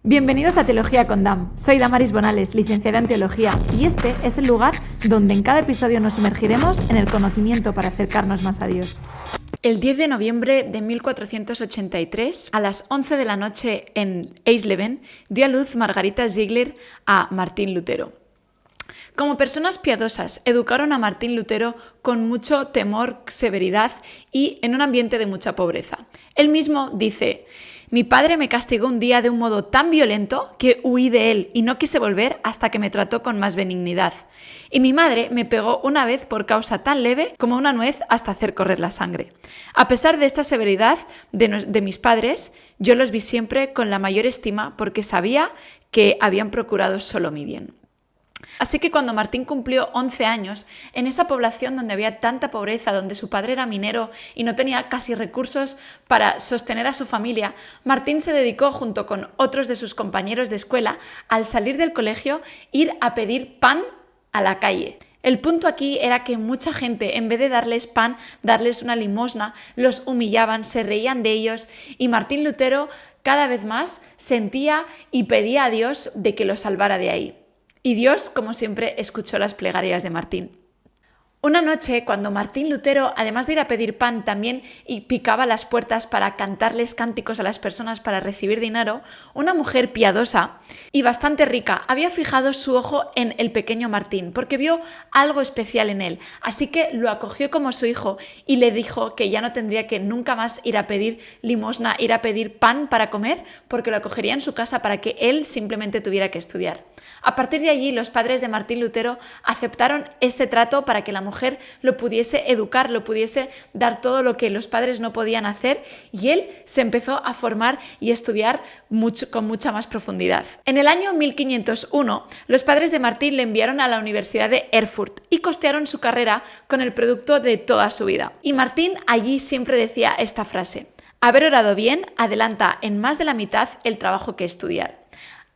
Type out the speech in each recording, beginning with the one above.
Bienvenidos a Teología con Dam. Soy Damaris Bonales, licenciada en Teología, y este es el lugar donde en cada episodio nos sumergiremos en el conocimiento para acercarnos más a Dios. El 10 de noviembre de 1483, a las 11 de la noche en Eisleben, dio a luz Margarita Ziegler a Martín Lutero. Como personas piadosas, educaron a Martín Lutero con mucho temor, severidad y en un ambiente de mucha pobreza. Él mismo dice: «Mi padre me castigó un día de un modo tan violento que huí de él y no quise volver hasta que me trató con más benignidad. Y mi madre me pegó una vez por causa tan leve como una nuez hasta hacer correr la sangre. A pesar de esta severidad de mis padres, yo los vi siempre con la mayor estima porque sabía que habían procurado solo mi bien». Así que cuando Martín cumplió 11 años, en esa población donde había tanta pobreza, donde su padre era minero y no tenía casi recursos para sostener a su familia, Martín se dedicó, junto con otros de sus compañeros de escuela, al salir del colegio, ir a pedir pan a la calle. El punto aquí era que mucha gente, en vez de darles pan, darles una limosna, los humillaban, se reían de ellos, y Martín Lutero cada vez más sentía y pedía a Dios de que lo salvara de ahí. Y Dios, como siempre, escuchó las plegarias de Martín. Una noche, cuando Martín Lutero, además de ir a pedir pan, también picaba las puertas para cantarles cánticos a las personas para recibir dinero, una mujer piadosa y bastante rica había fijado su ojo en el pequeño Martín porque vio algo especial en él. Así que lo acogió como su hijo y le dijo que ya no tendría que nunca más ir a pedir limosna, ir a pedir pan para comer, porque lo acogería en su casa para que él simplemente tuviera que estudiar. A partir de allí, los padres de Martín Lutero aceptaron ese trato para que la mujer lo pudiese educar, lo pudiese dar todo lo que los padres no podían hacer, y él se empezó a formar y estudiar con mucha más profundidad. En el año 1501, los padres de Martín le enviaron a la Universidad de Erfurt y costearon su carrera con el producto de toda su vida. Y Martín allí siempre decía esta frase: «Haber orado bien adelanta en más de la mitad el trabajo que estudiar».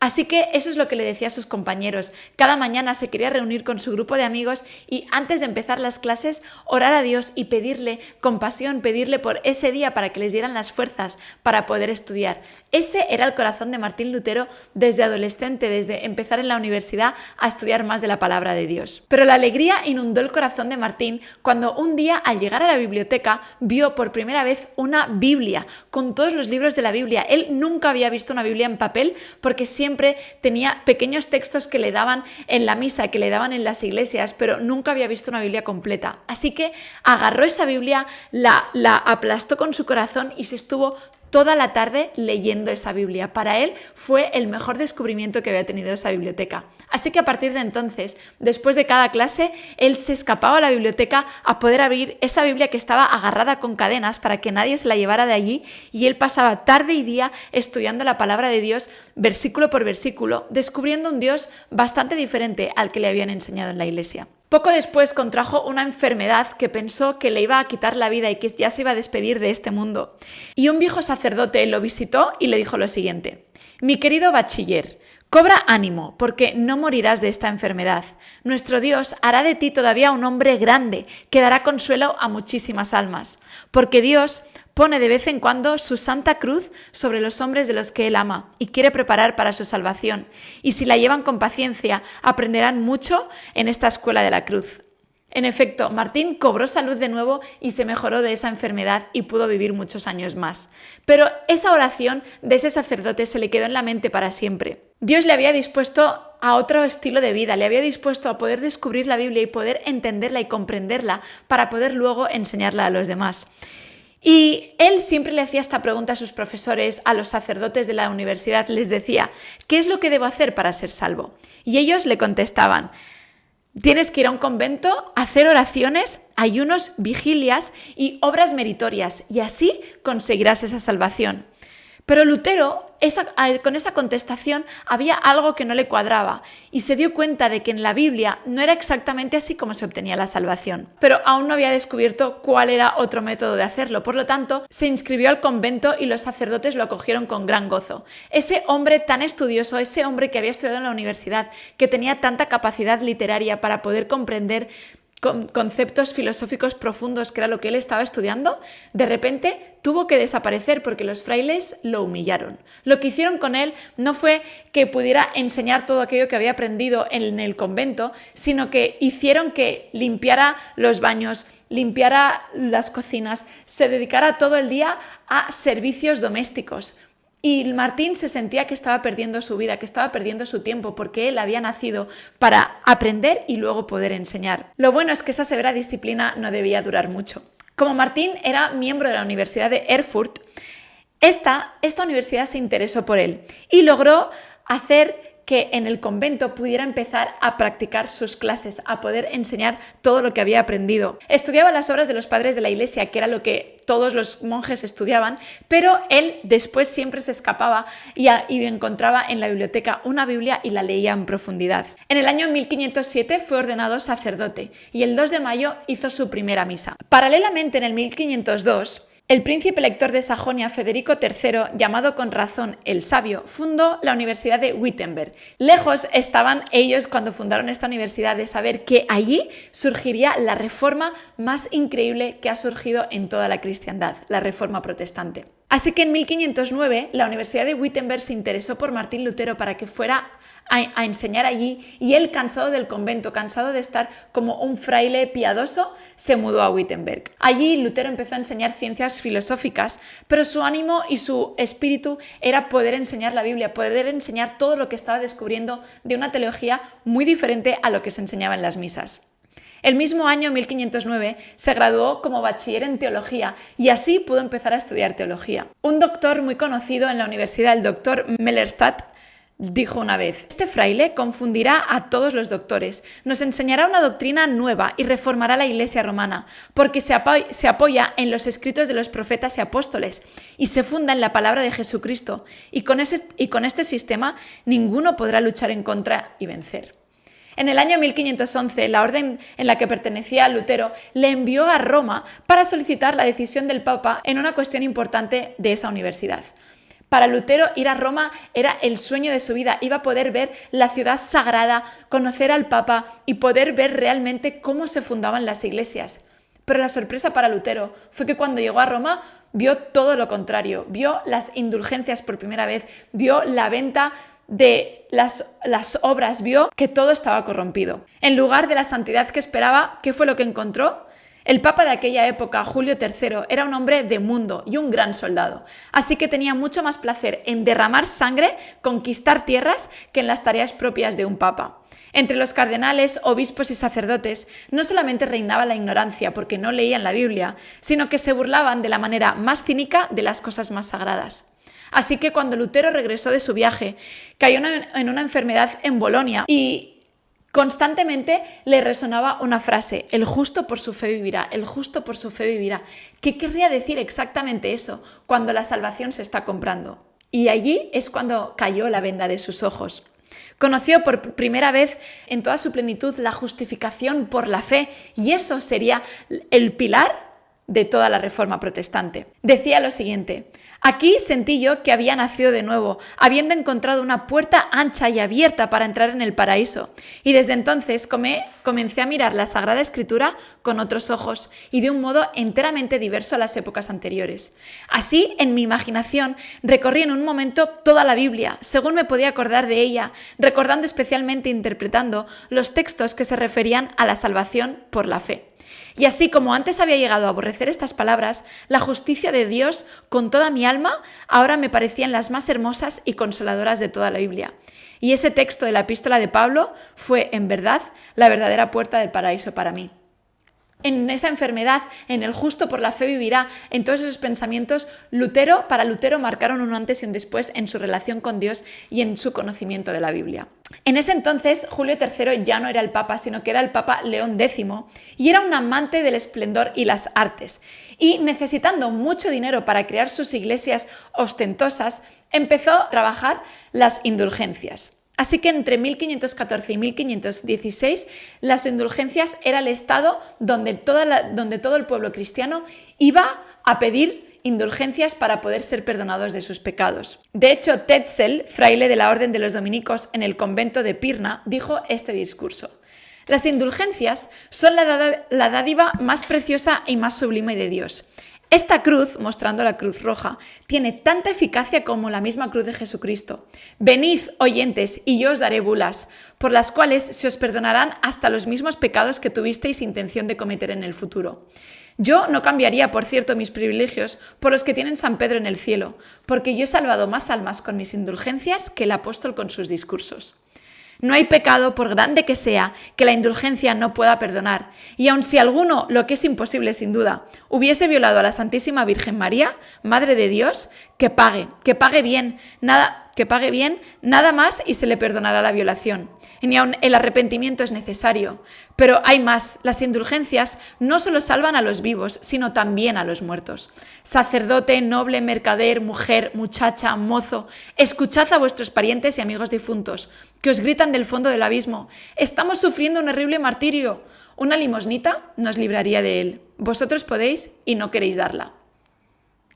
Así que eso es lo que le decía a sus compañeros. Cada mañana se quería reunir con su grupo de amigos y antes de empezar las clases orar a Dios y pedirle compasión, pedirle por ese día para que les dieran las fuerzas para poder estudiar. Ese era el corazón de Martín Lutero desde adolescente, desde empezar en la universidad a estudiar más de la palabra de Dios. Pero la alegría inundó el corazón de Martín cuando un día, al llegar a la biblioteca, vio por primera vez una Biblia con todos los libros de la Biblia. Él nunca había visto una Biblia en papel porque siempre tenía pequeños textos que le daban en la misa, que le daban en las iglesias, pero nunca había visto una Biblia completa. Así que agarró esa Biblia, la aplastó con su corazón y se estuvo toda la tarde leyendo esa Biblia. Para él fue el mejor descubrimiento que había tenido esa biblioteca. Así que a partir de entonces, después de cada clase, él se escapaba a la biblioteca a poder abrir esa Biblia que estaba agarrada con cadenas para que nadie se la llevara de allí, y él pasaba tarde y día estudiando la palabra de Dios versículo por versículo, descubriendo un Dios bastante diferente al que le habían enseñado en la iglesia. Poco después contrajo una enfermedad que pensó que le iba a quitar la vida y que ya se iba a despedir de este mundo. Y un viejo sacerdote lo visitó y le dijo lo siguiente: «Mi querido bachiller, cobra ánimo, porque no morirás de esta enfermedad. Nuestro Dios hará de ti todavía un hombre grande, que dará consuelo a muchísimas almas. Porque Dios pone de vez en cuando su santa cruz sobre los hombres de los que Él ama y quiere preparar para su salvación. Y si la llevan con paciencia, aprenderán mucho en esta escuela de la cruz». En efecto, Martín cobró salud de nuevo y se mejoró de esa enfermedad y pudo vivir muchos años más. Pero esa oración de ese sacerdote se le quedó en la mente para siempre. Dios le había dispuesto a otro estilo de vida, le había dispuesto a poder descubrir la Biblia y poder entenderla y comprenderla para poder luego enseñarla a los demás. Y él siempre le hacía esta pregunta a sus profesores, a los sacerdotes de la universidad, les decía: «¿Qué es lo que debo hacer para ser salvo?». Y ellos le contestaban: «Tienes que ir a un convento, hacer oraciones, ayunos, vigilias y obras meritorias, y así conseguirás esa salvación». Pero Lutero, con esa contestación, había algo que no le cuadraba y se dio cuenta de que en la Biblia no era exactamente así como se obtenía la salvación. Pero aún no había descubierto cuál era otro método de hacerlo. Por lo tanto, se inscribió al convento y los sacerdotes lo acogieron con gran gozo. Ese hombre tan estudioso, ese hombre que había estudiado en la universidad, que tenía tanta capacidad literaria para poder comprender conceptos filosóficos profundos, que era lo que él estaba estudiando, de repente tuvo que desaparecer porque los frailes lo humillaron. Lo que hicieron con él no fue que pudiera enseñar todo aquello que había aprendido en el convento, sino que hicieron que limpiara los baños, limpiara las cocinas, se dedicara todo el día a servicios domésticos. Y Martín se sentía que estaba perdiendo su vida, que estaba perdiendo su tiempo, porque él había nacido para aprender y luego poder enseñar. Lo bueno es que esa severa disciplina no debía durar mucho. Como Martín era miembro de la Universidad de Erfurt, esta universidad se interesó por él y logró hacer que en el convento pudiera empezar a practicar sus clases, a poder enseñar todo lo que había aprendido. Estudiaba las obras de los padres de la Iglesia, que era lo que todos los monjes estudiaban, pero él después siempre se escapaba y encontraba en la biblioteca una Biblia y la leía en profundidad. En el año 1507 fue ordenado sacerdote y el 2 de mayo hizo su primera misa. Paralelamente, en el 1502, el príncipe elector de Sajonia, Federico III, llamado con razón el Sabio, fundó la Universidad de Wittenberg. Lejos estaban ellos cuando fundaron esta universidad de saber que allí surgiría la reforma más increíble que ha surgido en toda la cristiandad, la reforma protestante. Así que en 1509 la Universidad de Wittenberg se interesó por Martín Lutero para que fuera a enseñar allí, y él, cansado del convento, cansado de estar como un fraile piadoso, se mudó a Wittenberg. Allí Lutero empezó a enseñar ciencias filosóficas, pero su ánimo y su espíritu era poder enseñar la Biblia, poder enseñar todo lo que estaba descubriendo de una teología muy diferente a lo que se enseñaba en las misas. El mismo año, 1509, se graduó como bachiller en teología y así pudo empezar a estudiar teología. Un doctor muy conocido en la universidad, el doctor Mellerstadt, dijo una vez: este fraile confundirá a todos los doctores, nos enseñará una doctrina nueva y reformará la Iglesia romana, porque se apoya en los escritos de los profetas y apóstoles y se funda en la palabra de Jesucristo, y con este sistema ninguno podrá luchar en contra y vencer. En el año 1511, la orden en la que pertenecía a Lutero le envió a Roma para solicitar la decisión del Papa en una cuestión importante de esa universidad. Para Lutero, ir a Roma era el sueño de su vida. Iba a poder ver la ciudad sagrada, conocer al Papa y poder ver realmente cómo se fundaban las iglesias. Pero la sorpresa para Lutero fue que cuando llegó a Roma vio todo lo contrario. Vio las indulgencias por primera vez, vio la venta de las obras, vio que todo estaba corrompido. En lugar de la santidad que esperaba, ¿qué fue lo que encontró? El papa de aquella época, Julio III, era un hombre de mundo y un gran soldado, así que tenía mucho más placer en derramar sangre, conquistar tierras, que en las tareas propias de un papa. Entre los cardenales, obispos y sacerdotes no solamente reinaba la ignorancia porque no leían la Biblia, sino que se burlaban de la manera más cínica de las cosas más sagradas. Así que cuando Lutero regresó de su viaje, cayó en una enfermedad en Bolonia y constantemente le resonaba una frase: el justo por su fe vivirá, el justo por su fe vivirá. ¿Qué querría decir exactamente eso cuando la salvación se está comprando? Y allí es cuando cayó la venda de sus ojos. Conoció por primera vez en toda su plenitud la justificación por la fe, y eso sería el pilar de toda la reforma protestante. Decía lo siguiente: aquí sentí yo que había nacido de nuevo, habiendo encontrado una puerta ancha y abierta para entrar en el paraíso. Y desde entonces comencé a mirar la Sagrada Escritura con otros ojos y de un modo enteramente diverso a las épocas anteriores. Así, en mi imaginación, recorrí en un momento toda la Biblia, según me podía acordar de ella, recordando especialmente e interpretando los textos que se referían a la salvación por la fe. Y así como antes había llegado a aborrecer estas palabras, la justicia de Dios con toda mi alma ahora me parecían las más hermosas y consoladoras de toda la Biblia. Y ese texto de la epístola de Pablo fue, en verdad, la verdadera puerta del paraíso para mí. En esa enfermedad, en el justo por la fe vivirá, en todos esos pensamientos, para Lutero marcaron un antes y un después en su relación con Dios y en su conocimiento de la Biblia. En ese entonces, Julio III ya no era el Papa, sino que era el Papa León X, y era un amante del esplendor y las artes. Y necesitando mucho dinero para crear sus iglesias ostentosas, empezó a trabajar las indulgencias. Así que entre 1514 y 1516 las indulgencias era el estado donde todo el pueblo cristiano iba a pedir indulgencias para poder ser perdonados de sus pecados. De hecho, Tetzel, fraile de la Orden de los Dominicos en el convento de Pirna, dijo este discurso: Las indulgencias son la dádiva más preciosa y más sublime de Dios. Esta cruz, mostrando la cruz roja, tiene tanta eficacia como la misma cruz de Jesucristo. Venid, oyentes, y yo os daré bulas, por las cuales se os perdonarán hasta los mismos pecados que tuvisteis intención de cometer en el futuro. Yo no cambiaría, por cierto, mis privilegios por los que tienen San Pedro en el cielo, porque yo he salvado más almas con mis indulgencias que el apóstol con sus discursos. No hay pecado, por grande que sea, que la indulgencia no pueda perdonar, y aun si alguno, lo que es imposible sin duda, hubiese violado a la Santísima Virgen María, Madre de Dios, que pague bien, nada más y se le perdonará la violación. Ni aun el arrepentimiento es necesario. Pero hay más, las indulgencias no solo salvan a los vivos, sino también a los muertos. Sacerdote, noble, mercader, mujer, muchacha, mozo, escuchad a vuestros parientes y amigos difuntos, que os gritan del fondo del abismo: estamos sufriendo un horrible martirio. Una limosnita nos libraría de él. Vosotros podéis y no queréis darla.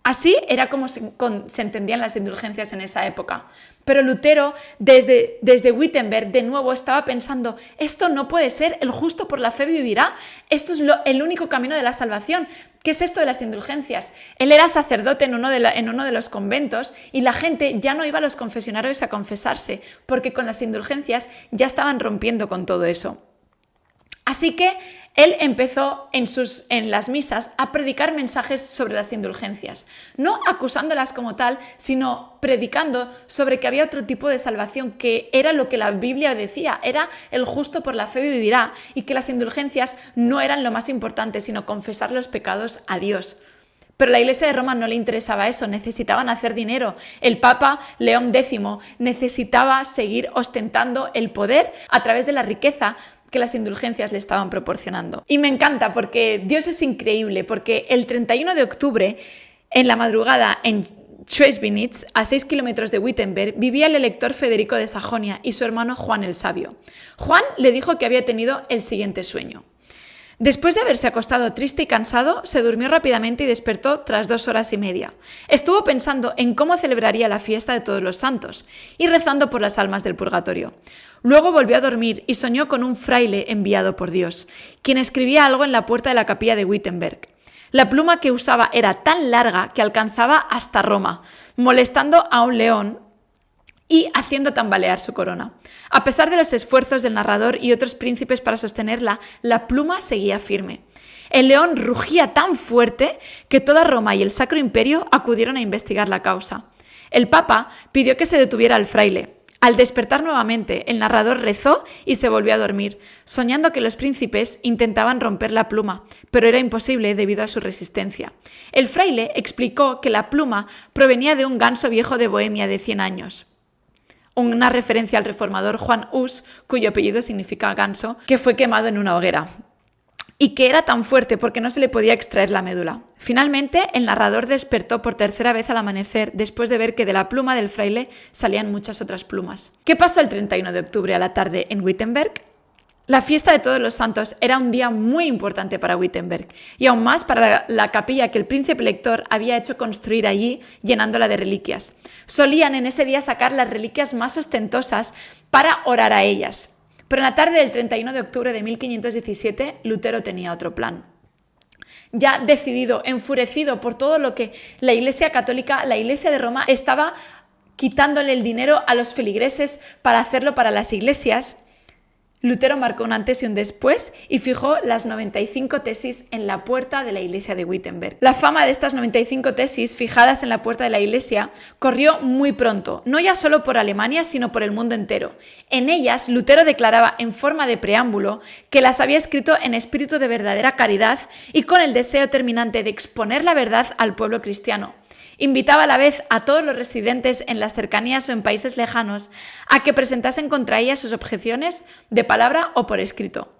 Así era como se entendían las indulgencias en esa época. Pero Lutero, desde Wittenberg, de nuevo estaba pensando: esto no puede ser, el justo por la fe vivirá, esto es el único camino de la salvación. ¿Qué es esto de las indulgencias? Él era sacerdote en uno de los conventos y la gente ya no iba a los confesionarios a confesarse, porque con las indulgencias ya estaban rompiendo con todo eso. Así que él empezó en las misas a predicar mensajes sobre las indulgencias, no acusándolas como tal, sino predicando sobre que había otro tipo de salvación, que era lo que la Biblia decía, era el justo por la fe vivirá, y que las indulgencias no eran lo más importante, sino confesar los pecados a Dios. Pero a la Iglesia de Roma no le interesaba eso, necesitaban hacer dinero. El Papa León X necesitaba seguir ostentando el poder a través de la riqueza que las indulgencias le estaban proporcionando. Y me encanta porque Dios es increíble, porque el 31 de octubre, en la madrugada, en Schweidnitz, a 6 kilómetros de Wittenberg, vivía el elector Federico de Sajonia y su hermano Juan el Sabio. Juan le dijo que había tenido el siguiente sueño. Después de haberse acostado triste y cansado, se durmió rápidamente y despertó tras 2 horas y media. Estuvo pensando en cómo celebraría la fiesta de todos los santos y rezando por las almas del purgatorio. Luego volvió a dormir y soñó con un fraile enviado por Dios, quien escribía algo en la puerta de la capilla de Wittenberg. La pluma que usaba era tan larga que alcanzaba hasta Roma, molestando a un león y haciendo tambalear su corona. A pesar de los esfuerzos del narrador y otros príncipes para sostenerla, la pluma seguía firme. El león rugía tan fuerte que toda Roma y el Sacro Imperio acudieron a investigar la causa. El Papa pidió que se detuviera al fraile. Al despertar nuevamente, el narrador rezó y se volvió a dormir, soñando que los príncipes intentaban romper la pluma, pero era imposible debido a su resistencia. El fraile explicó que la pluma provenía de un ganso viejo de Bohemia de 100 años. Una referencia al reformador Juan Hus, cuyo apellido significa ganso, que fue quemado en una hoguera, y que era tan fuerte porque no se le podía extraer la médula. Finalmente, el narrador despertó por tercera vez al amanecer después de ver que de la pluma del fraile salían muchas otras plumas. ¿Qué pasó el 31 de octubre a la tarde en Wittenberg? La fiesta de todos los santos era un día muy importante para Wittenberg y aún más para la capilla que el príncipe elector había hecho construir allí, llenándola de reliquias. Solían en ese día sacar las reliquias más ostentosas para orar a ellas. Pero en la tarde del 31 de octubre de 1517, Lutero tenía otro plan. Ya decidido, enfurecido por todo lo que la Iglesia Católica, la Iglesia de Roma, estaba quitándole el dinero a los feligreses para hacerlo para las iglesias, Lutero marcó un antes y un después y fijó las 95 tesis en la puerta de la iglesia de Wittenberg. La fama de estas 95 tesis fijadas en la puerta de la iglesia corrió muy pronto, no ya solo por Alemania, sino por el mundo entero. En ellas, Lutero declaraba en forma de preámbulo que las había escrito en espíritu de verdadera caridad y con el deseo terminante de exponer la verdad al pueblo cristiano. Invitaba a la vez a todos los residentes en las cercanías o en países lejanos a que presentasen contra ella sus objeciones de palabra o por escrito.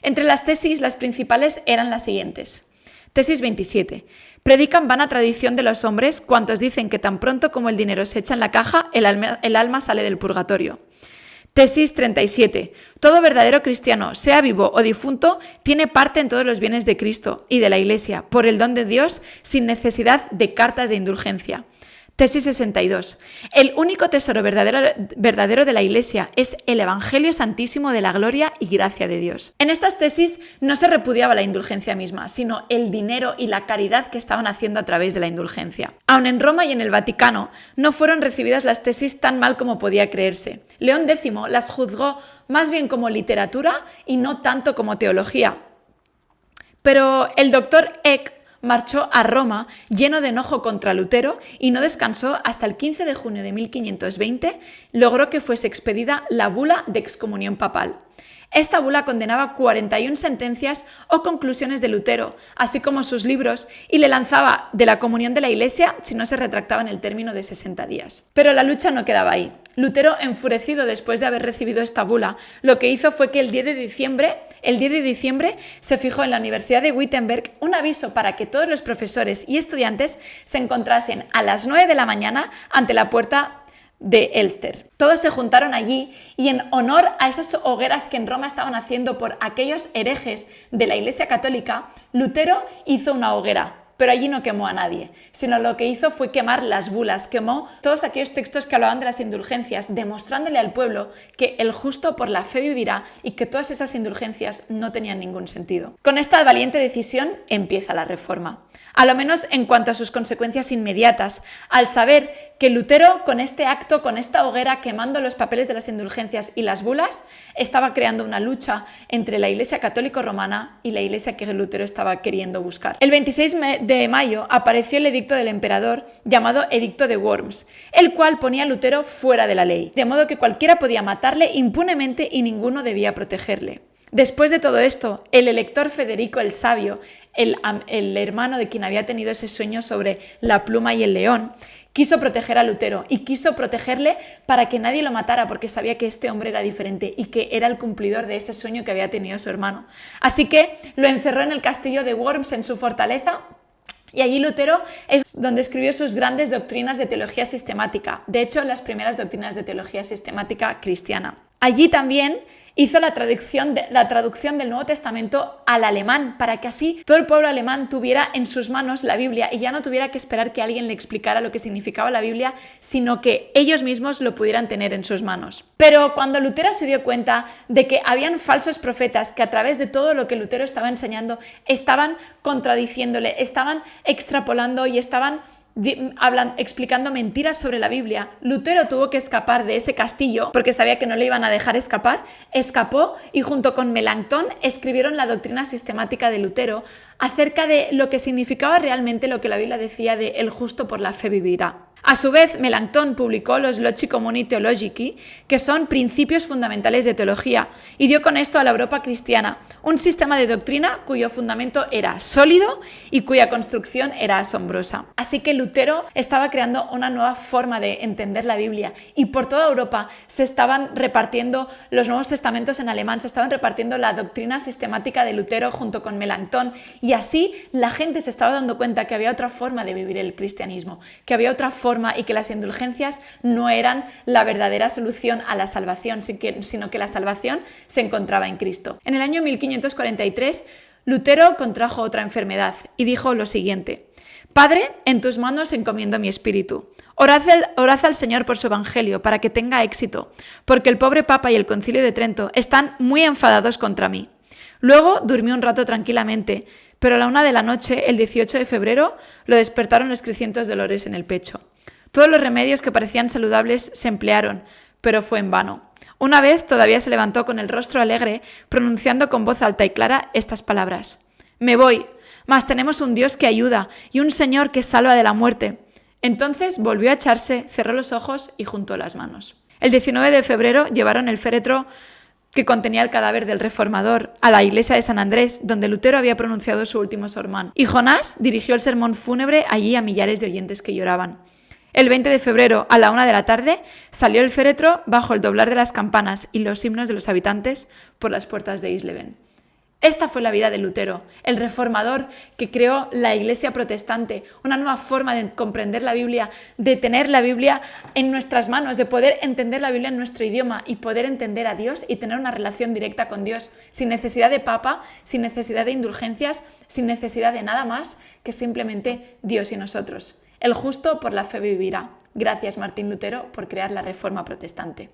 Entre las tesis, las principales eran las siguientes. Tesis 27. Predican vana tradición de los hombres cuantos dicen que tan pronto como el dinero se echa en la caja, el alma sale del purgatorio. Tesis 37. Todo verdadero cristiano, sea vivo o difunto, tiene parte en todos los bienes de Cristo y de la Iglesia, por el don de Dios, sin necesidad de cartas de indulgencia. Tesis 62. El único tesoro verdadero de la Iglesia es el Evangelio Santísimo de la gloria y gracia de Dios. En estas tesis no se repudiaba la indulgencia misma, sino el dinero y la caridad que estaban haciendo a través de la indulgencia. Aun en Roma y en el Vaticano no fueron recibidas las tesis tan mal como podía creerse. León X las juzgó más bien como literatura y no tanto como teología. Pero el doctor Eck marchó a Roma lleno de enojo contra Lutero y no descansó hasta el 15 de junio de 1520, logró que fuese expedida la bula de excomunión papal. Esta bula condenaba 41 sentencias o conclusiones de Lutero, así como sus libros, y le lanzaba de la comunión de la Iglesia si no se retractaba en el término de 60 días. Pero la lucha no quedaba ahí. Lutero, enfurecido después de haber recibido esta bula, lo que hizo fue que el 10 de diciembre se fijó en la Universidad de Wittenberg un aviso para que todos los profesores y estudiantes se encontrasen a las 9 de la mañana ante la puerta de Elster. Todos se juntaron allí y en honor a esas hogueras que en Roma estaban haciendo por aquellos herejes de la Iglesia Católica, Lutero hizo una hoguera. Pero allí no quemó a nadie, sino lo que hizo fue quemar las bulas, quemó todos aquellos textos que hablaban de las indulgencias, demostrándole al pueblo que el justo por la fe vivirá y que todas esas indulgencias no tenían ningún sentido. Con esta valiente decisión empieza la Reforma. A lo menos en cuanto a sus consecuencias inmediatas, al saber que Lutero, con este acto, con esta hoguera, quemando los papeles de las indulgencias y las bulas, estaba creando una lucha entre la Iglesia católico-romana y la Iglesia que Lutero estaba queriendo buscar. El 26 de mayo apareció el edicto del emperador llamado Edicto de Worms, el cual ponía a Lutero fuera de la ley, de modo que cualquiera podía matarle impunemente y ninguno debía protegerle. Después de todo esto, el elector Federico el Sabio, el hermano de quien había tenido ese sueño sobre la pluma y el león, quiso proteger a Lutero y quiso protegerle para que nadie lo matara porque sabía que este hombre era diferente y que era el cumplidor de ese sueño que había tenido su hermano. Así que lo encerró en el castillo de Worms, en su fortaleza, y allí Lutero es donde escribió sus grandes doctrinas de teología sistemática, de hecho las primeras doctrinas de teología sistemática cristiana. Allí también hizo la traducción del Nuevo Testamento al alemán, para que así todo el pueblo alemán tuviera en sus manos la Biblia y ya no tuviera que esperar que alguien le explicara lo que significaba la Biblia, sino que ellos mismos lo pudieran tener en sus manos. Pero cuando Lutero se dio cuenta de que habían falsos profetas que a través de todo lo que Lutero estaba enseñando estaban contradiciéndole, estaban extrapolando y estaban explicando mentiras sobre la Biblia, Lutero tuvo que escapar de ese castillo porque sabía que no le iban a dejar escapar, escapó y junto con Melanchthon escribieron la doctrina sistemática de Lutero acerca de lo que significaba realmente lo que la Biblia decía de el justo por la fe vivirá. A su vez, Melanchthon publicó los Loci Communi Theologici, que son principios fundamentales de teología, y dio con esto a la Europa cristiana un sistema de doctrina cuyo fundamento era sólido y cuya construcción era asombrosa. Así que Lutero estaba creando una nueva forma de entender la Biblia y por toda Europa se estaban repartiendo los Nuevos Testamentos en alemán, se estaban repartiendo la doctrina sistemática de Lutero junto con Melanchthon y así la gente se estaba dando cuenta que había otra forma de vivir el cristianismo, que había otra forma y que las indulgencias no eran la verdadera solución a la salvación, sino que la salvación se encontraba en Cristo. En el año 1543, Lutero contrajo otra enfermedad y dijo lo siguiente: Padre, en tus manos encomiendo mi espíritu. Orad al Señor por su evangelio para que tenga éxito, porque el pobre Papa y el Concilio de Trento están muy enfadados contra mí. Luego durmió un rato tranquilamente, pero a la 1 de la noche, el 18 de febrero, lo despertaron los crecientes dolores en el pecho. Todos los remedios que parecían saludables se emplearon, pero fue en vano. Una vez todavía se levantó con el rostro alegre, pronunciando con voz alta y clara estas palabras: Me voy, mas tenemos un Dios que ayuda y un Señor que salva de la muerte. Entonces volvió a echarse, cerró los ojos y juntó las manos. El 19 de febrero llevaron el féretro que contenía el cadáver del reformador a la iglesia de San Andrés, donde Lutero había pronunciado su último sermón. Y Jonás dirigió el sermón fúnebre allí a millares de oyentes que lloraban. El 20 de febrero, a la 1 de la tarde, salió el féretro bajo el doblar de las campanas y los himnos de los habitantes por las puertas de Eisleben. Esta fue la vida de Lutero, el reformador que creó la Iglesia protestante, una nueva forma de comprender la Biblia, de tener la Biblia en nuestras manos, de poder entender la Biblia en nuestro idioma y poder entender a Dios y tener una relación directa con Dios, sin necesidad de papa, sin necesidad de indulgencias, sin necesidad de nada más que simplemente Dios y nosotros. El justo por la fe vivirá. Gracias, Martín Lutero, por crear la Reforma protestante.